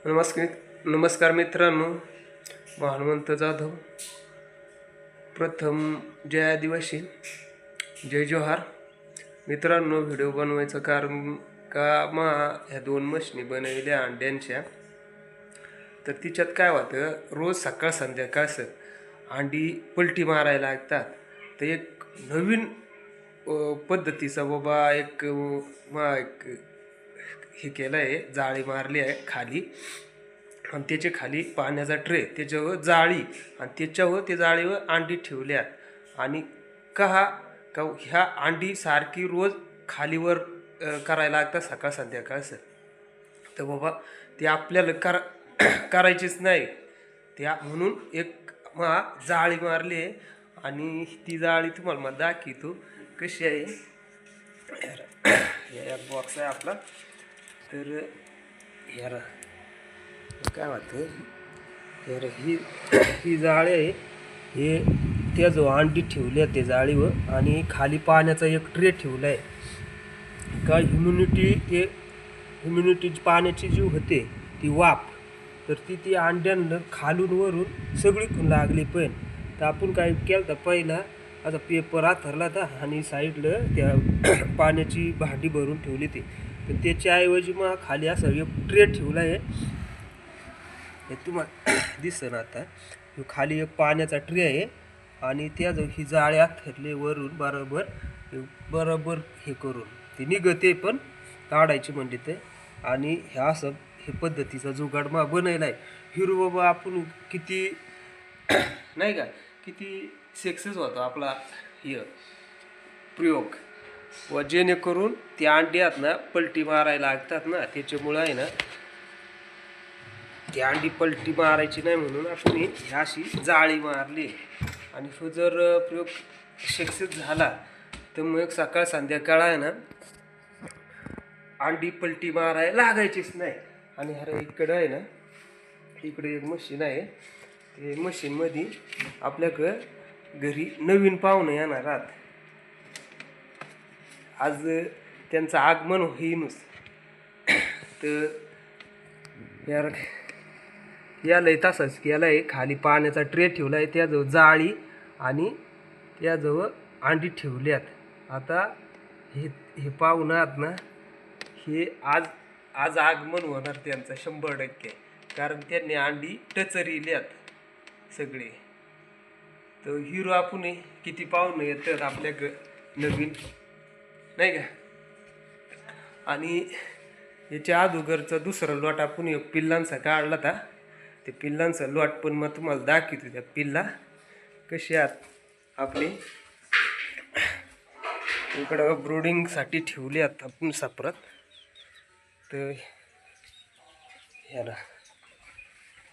नमस्कार मित्रांनो, हनुमंत जाधव. प्रथम जय आदिवासी, जय जोहार. मित्रांनो, व्हिडिओ बनवायचं कारण का ह्या दोन मशनी बनवल्या अंड्यांच्या. तर तिच्यात काय होतं, रोज सकाळ संध्याकाळचं अंडी पलटी मारायला लागतात. तर एक नवीन पद्धतीचा बाबा एक हे केलं आहे, जाळी मारली आहे खाली आणि त्याच्या खाली पाण्याचा ट्रे, त्याच्यावर जाळी आणि त्याच्यावर ते जाळीवर अंडी ठेवल्यात. आणि का ह्या अंडी सारखी रोज खालीवर करायला लागतात सकाळ संध्याकाळचं. तर बाबा ते आपल्याला करायचीच नाही त्या, म्हणून एक जाळी मारली आहे. आणि ती जाळी तुम्हाला मग दाखवतो कशी आहे. एक बॉक्स आहे आपला. तर यार काय वाटतं, तर ही जाळी आहे. हे त्या जो अंडी ठेवली आहे त्या जाळीवर आणि खाली पाण्याचा एक ट्रे ठेवला आहे. का ह्युमिनिटी पाण्याची जी होते ती वाफ, तर ती अंड्यांना खालून वरून सगळीकडून लागली. पण तर आपण काय केलं तर पहिला आता पेपर आथरला होता आणि साईडला त्या पाण्याची भांडी भरून ठेवली ती. तर त्याच्याऐवजी मग खाली असा एक ट्रे ठेवला आहे. हे तुम्हाला दिसतं आता, ह्यो खाली एक पाण्याचा ट्रे आहे आणि त्याजवळ ही जाळी आथरली वरून बरोबर हे करून ती निघते, पण काढायची म्हणजे ते. आणि ह्या असं हे पद्धतीचा जुगाड बनवला आहे. हिरो बाबा आपण किती नाही का, किती सक्सेस होतो आपला हे प्रयोग. व जेणेकरून ती अंड्यात ना पलटी मारायला लागतात ना, त्याच्यामुळं आहे ना ती अंडी पलटी मारायची नाही म्हणून आपण ह्या अशी जाळी मारली. आणि तो जर प्रयोग सक्सेस झाला तर मग सकाळ संध्याकाळ आहे ना अंडी पलटी मारायला लागायचीच नाही. आणि अरे इकडं आहे ना, इकडे एक मशीन आहे. ते मशीनमध्ये आपल्याकडं घरी नवीन पाहुणे येणार आहात. आज त्यांचं आगमन होईनच. तर याला तसंच केलं आहे, खाली पाण्याचा ट्रे ठेवला आहे, त्याजवळ जाळी आणि त्याजवळ अंडी ठेवल्यात. आता हे पाहुणं आहात ना, हे आज आगमन होणार त्यांचं 100%. कारण त्यांनी अंडी टचरिल्यात सगळे. तर हिरो आपण किती पाहुणे येतात आपल्याकडं नवीन नाही का. आणि याच्या अगोदरचा दुसरा लॉट आपण पिल्लांचा काढला होता. ते पिल्लांचा लॉट पण मग तुम्हाला दाखवतो. त्या पिल्ला कशी आहात आपली इकडं ब्रोडिंगसाठी ठेवली आहेत आपण सापरात. तर ह्याला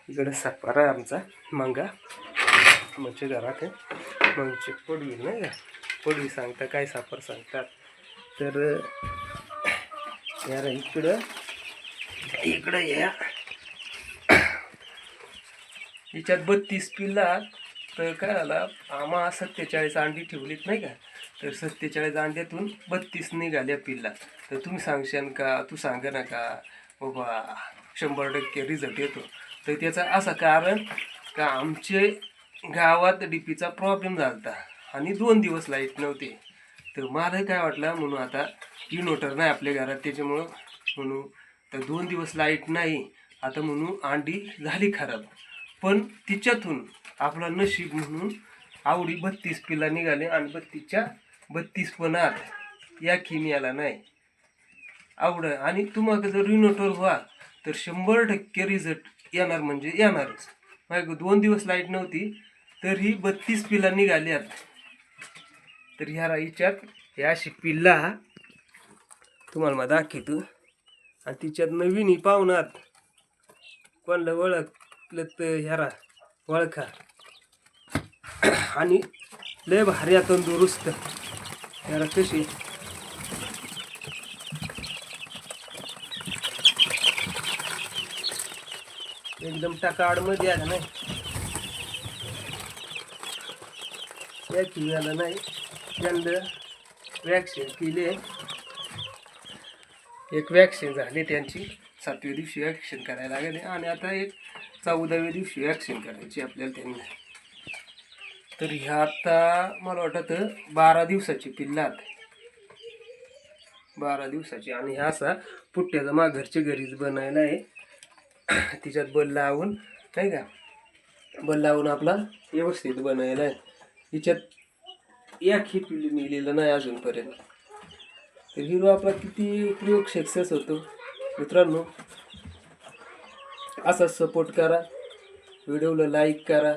इकडं सापारा आहे आमचा मंगा, म्हणजे घरात म्हणजे पडवी नाही का, पडवी सांगता काय सापर सांगतात. तर यार इकडं या हिच्यात 32 पिल्ला. तर काय झालं, आम्हा 47 अंडी ठेवलीत नाही का. तर 47 अंड्यातून 32 निघाल्या पिल्ला. तर तुम्ही सांगशाल का, तू सांगा ना का बाबा 100% रिझल्ट येतो. तर त्याचं असं कारण का आमचे गावात डीपीचा प्रॉब्लेम झाला होता आणि 2 दिवस लाईट नव्हते. तर मला काय वाटलं, म्हणून आता इन्व्हर्टर नाही आपल्या घरात, त्याच्यामुळं म्हणून तर 2 दिवस लाईट नाही आता, म्हणून अंडी झाली खराब. पण तिच्यातून आपला नशीब म्हणून आवडी 32 पिल्ला निघाले आणि 32च्या 32 पण आत या किमियाला नाही आवड. आणि तुम्हाला जर इन्व्हर्टर व्हा तर 100% रिझल्ट येणार म्हणजे येणारच. माझ्या 2 दिवस लाईट नव्हती तरी 32 पिल्ला निघाल्यात. तर ह्या हिच्यात ह्या अशी पिल्ला तुम्हाला मग दाखवतो. आणि तिच्यात नवीन ही पाहुणात कोणला ओळखलं तर ह्यारा ओळखा. आणि लय भारी तंदुरुस्त ह्याला कशी एकदम टकाडमध्ये आला नाही, या किल्ल्याला नाही. त्यांना वॅक्सिन केली, एक वॅक्सिन झाली त्यांची. 7व्या दिवशी वॅक्सिन करायला लागेल आणि आता एक 14व्या दिवशी वॅक्सिन करायची आपल्याला त्यांना. तर ह्या आता मला वाटतं 12 दिवसाची पिल्लात, 12 दिवसाची. आणि ह्या असा पुट्ट्याचा मा घरच्या घरीच बनायला आहे. तिच्यात बल लावून नाही का, बल लावून आपला व्यवस्थित बनायला आहे. हिच्यात एक ही पिल्लू निघलेलं नाही अजूनपर्यंत. तर हिरो आपला किती प्रयोग सक्सेस होतो मित्रांनो. असाच सपोर्ट करा, व्हिडिओला लाईक करा.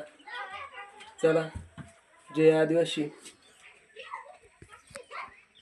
चला, जय आदिवासी.